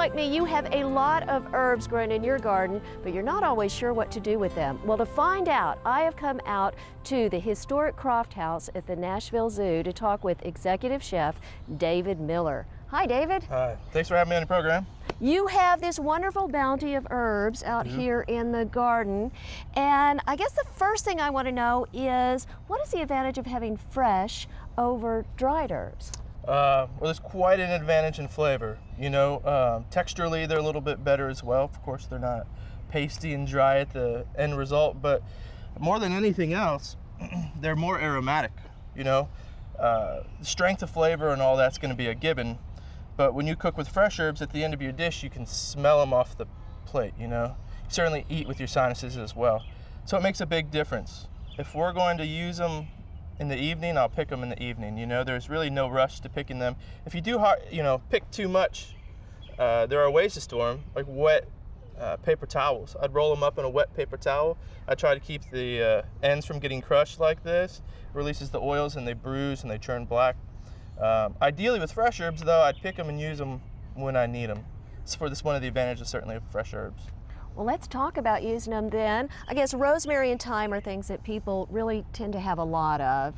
like me, you have a lot of herbs grown in your garden, but you're not always sure what to do with them. Well, to find out, I have come out to the historic Croft House at the Nashville Zoo to talk with executive chef David Miller. Hi, David. Hi. Thanks for having me on the program. You have this wonderful bounty of herbs out here in the garden, and I guess the first thing I want to know is, what is the advantage of having fresh over dried herbs? Well, there's quite an advantage in flavor. You know, texturally they're a little bit better as well. Of course, they're not pasty and dry at the end result, but more than anything else, they're more aromatic. You know, the strength of flavor and all that's going to be a given, but when you cook with fresh herbs at the end of your dish, you can smell them off the plate. You know, you certainly eat with your sinuses as well, so it makes a big difference. If we're going to use them in the evening, I'll pick them in the evening. You know, there's really no rush to picking them. If you do, pick too much, there are ways to store them, like wet paper towels. I'd roll them up in a wet paper towel. I try to keep the ends from getting crushed like this. It releases the oils and they bruise and they turn black. Ideally with fresh herbs though, I'd pick them and use them when I need them. So this is one of the advantages certainly of fresh herbs. Well, let's talk about using them then. I guess rosemary and thyme are things that people really tend to have a lot of.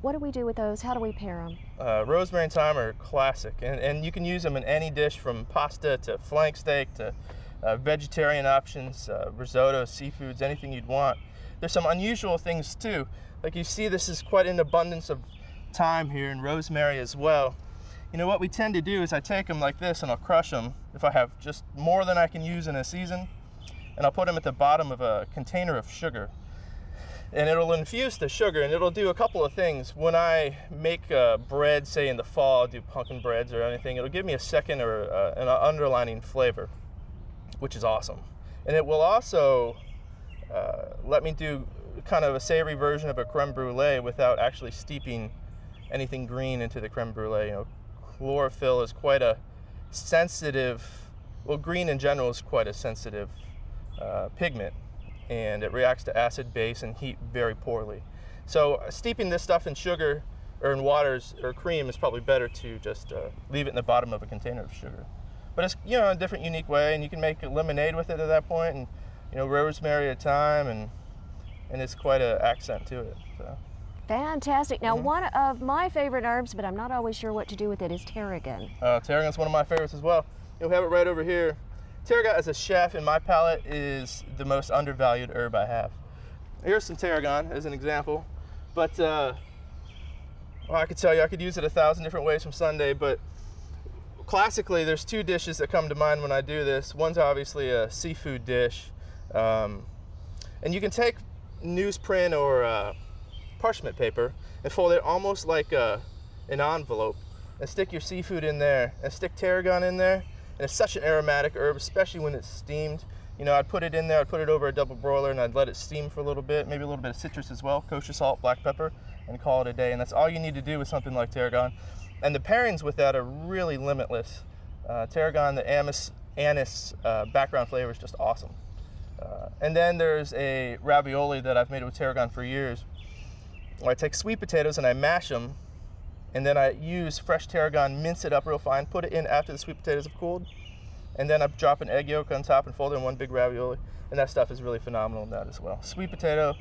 What do we do with those? How do we pair them? Rosemary and thyme are classic, and you can use them in any dish from pasta to flank steak to vegetarian options, risotto, seafoods, anything you'd want. There's some unusual things too. Like you see, this is quite an abundance of thyme here, and rosemary as well. You know, what we tend to do is I take them like this and I'll crush them if I have just more than I can use in a season, and I'll put them at the bottom of a container of sugar. And it'll infuse the sugar, and it'll do a couple of things. When I make bread, say in the fall, I'll do pumpkin breads or anything, it'll give me a second or an underlining flavor, which is awesome. And it will also let me do kind of a savory version of a creme brulee without actually steeping anything green into the creme brulee. You know, chlorophyll is quite a sensitive, well, green in general is quite a sensitive pigment, and it reacts to acid, base, and heat very poorly. So steeping this stuff in sugar or in waters or cream is probably better to just leave it in the bottom of a container of sugar. But it's, you know, a different, unique way, and you can make a lemonade with it at that point, and you know, rosemary at a time, and it's quite an accent to it. So. Fantastic. Now, one of my favorite herbs, but I'm not always sure what to do with it, is tarragon. Tarragon's one of my favorites as well. You'll have it right over here. Tarragon, as a chef, in my palate, is the most undervalued herb I have. Here's some tarragon as an example, but well, I could tell you I could use it 1,000 different ways from Sunday, but classically there's two dishes that come to mind when I do this. One's obviously a seafood dish, and you can take newsprint or parchment paper and fold it almost like an envelope and stick your seafood in there and stick tarragon in there. And it's such an aromatic herb, especially when it's steamed. You know, I'd put it in there, I'd put it over a double broiler, and I'd let it steam for a little bit, maybe a little bit of citrus as well, kosher salt, black pepper, and call it a day. And that's all you need to do with something like tarragon. And the pairings with that are really limitless. Tarragon, the anise background flavor is just awesome. And then there's a ravioli that I've made with tarragon for years. I take sweet potatoes and I mash them, and then I use fresh tarragon, mince it up real fine, put it in after the sweet potatoes have cooled, and then I drop an egg yolk on top and fold it in one big ravioli, and that stuff is really phenomenal in that as well. Sweet potato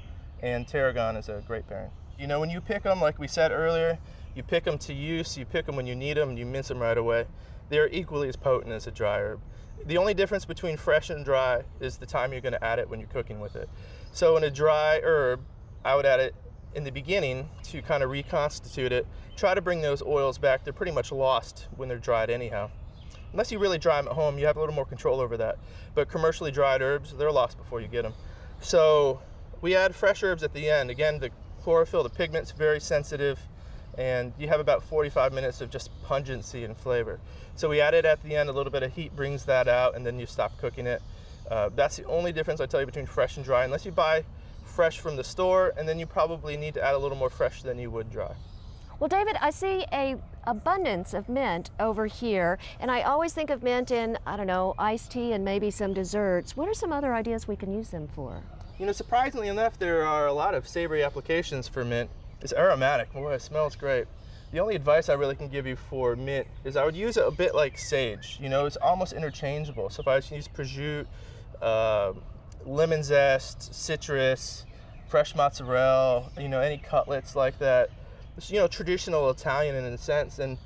and tarragon is a great pairing. You know, when you pick them, like we said earlier, you pick them to use, you pick them when you need them, and you mince them right away. They're equally as potent as a dry herb. The only difference between fresh and dry is the time you're going to add it when you're cooking with it. So in a dry herb, I would add it in the beginning to kind of reconstitute it. Try to bring those oils back. They're pretty much lost when they're dried anyhow. Unless you really dry them at home, you have a little more control over that. But commercially dried herbs, they're lost before you get them. So we add fresh herbs at the end. Again, the chlorophyll, the pigment's very sensitive, and you have about 45 minutes of just pungency and flavor. So we add it at the end, a little bit of heat brings that out, and then you stop cooking it. That's the only difference I tell you between fresh and dry, unless you buy fresh from the store, and then you probably need to add a little more fresh than you would dry. Well, David, I see a abundance of mint over here, and I always think of mint in, I don't know, iced tea and maybe some desserts. What are some other ideas we can use them for? You know, surprisingly enough, there are a lot of savory applications for mint. It's aromatic. Boy, it smells great. The only advice I really can give you for mint is I would use it a bit like sage. You know, it's almost interchangeable. So if I was to use prosciutto, lemon zest, citrus, fresh mozzarella, you know, any cutlets like that, it's, you know, traditional Italian in a sense. And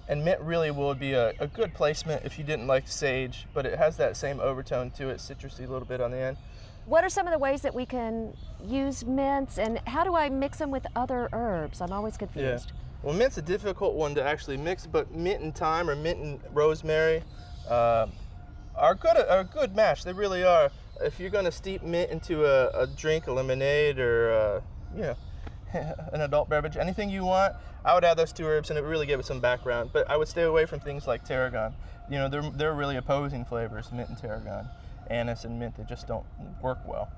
mint really would be a good placement if you didn't like sage, but it has that same overtone to it, citrusy a little bit on the end. What are some of the ways that we can use mints, and how do I mix them with other herbs? I'm always confused. Yeah. Well, mint's a difficult one to actually mix, but mint and thyme or mint and rosemary are a good match. They really are. If you're going to steep mint into a drink, a lemonade, or you know, an adult beverage, anything you want, I would add those two herbs, and it really give it some background. But I would stay away from things like tarragon. You know, they're really opposing flavors, mint and tarragon. Anise and mint, they just don't work well.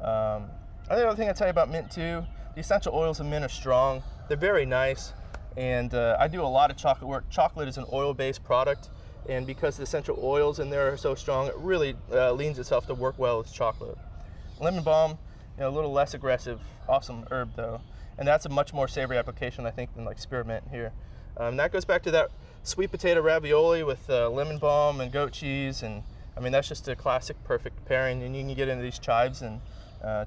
I think the other thing I'll tell you about mint too, the essential oils of mint are strong. They're very nice, and I do a lot of chocolate work. Chocolate is an oil-based product, and because the essential oils in there are so strong, it really leans itself to work well with chocolate. Lemon balm, you know, a little less aggressive, awesome herb though, and that's a much more savory application, I think, than like spearmint here. That goes back to that sweet potato ravioli with lemon balm and goat cheese, and I mean, that's just a classic perfect pairing, and you can get into these chives and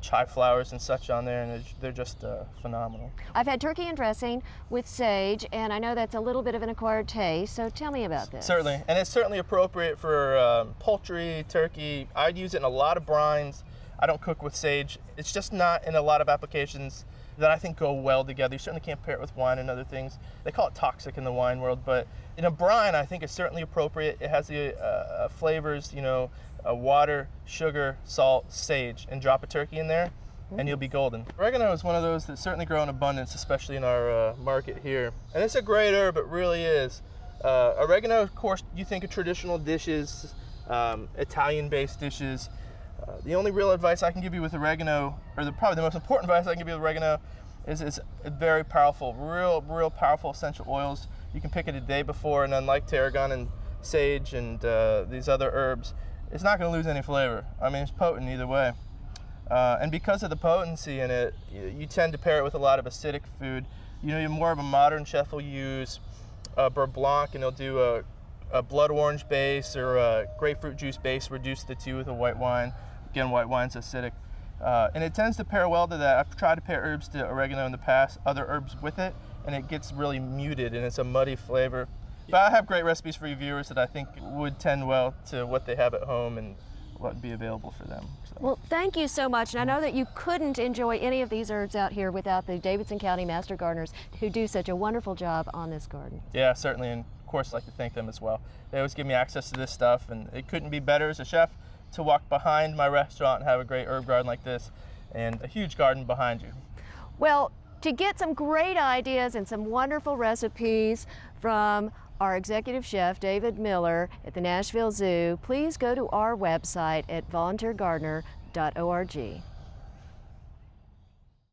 chive flowers and such on there, and they're just phenomenal. I've had turkey and dressing with sage, and I know that's a little bit of an acquired taste, so tell me about this. Certainly, and it's certainly appropriate for poultry, turkey. I'd use it in a lot of brines. I don't cook with sage. It's just not in a lot of applications that I think go well together. You certainly can't pair it with wine and other things. They call it toxic in the wine world, but in a brine, I think it's certainly appropriate. It has the flavors, you know, water, sugar, salt, sage, and drop a turkey in there, and you'll be golden. Oregano is one of those that certainly grow in abundance, especially in our market here. And it's a great herb, it really is. Oregano, of course, you think of traditional dishes, Italian-based dishes. The only real advice I can give you with oregano, or probably the most important advice I can give you with oregano, is it's very powerful, real powerful essential oils. You can pick it a day before, and unlike tarragon and sage and these other herbs, it's not going to lose any flavor. I mean, it's potent either way. And because of the potency in it, you tend to pair it with a lot of acidic food. You know, you're more of a modern chef will use Beurre Blanc, and they'll do a blood orange base or a grapefruit juice base, reduce the two with a white wine. Again, white wine's acidic. And it tends to pair well to that. I've tried to pair herbs to oregano in the past, other herbs with it, and it gets really muted, and it's a muddy flavor. But I have great recipes for you viewers that I think would tend well to what they have at home and what would be available for them. So. Well, thank you so much. And I know that you couldn't enjoy any of these herbs out here without the Davidson County Master Gardeners who do such a wonderful job on this garden. Yeah, certainly, and of course I'd like to thank them as well. They always give me access to this stuff, and it couldn't be better as a chef to walk behind my restaurant and have a great herb garden like this and a huge garden behind you. Well, to get some great ideas and some wonderful recipes from our executive chef, David Miller at the Nashville Zoo, please go to our website at volunteergardener.org.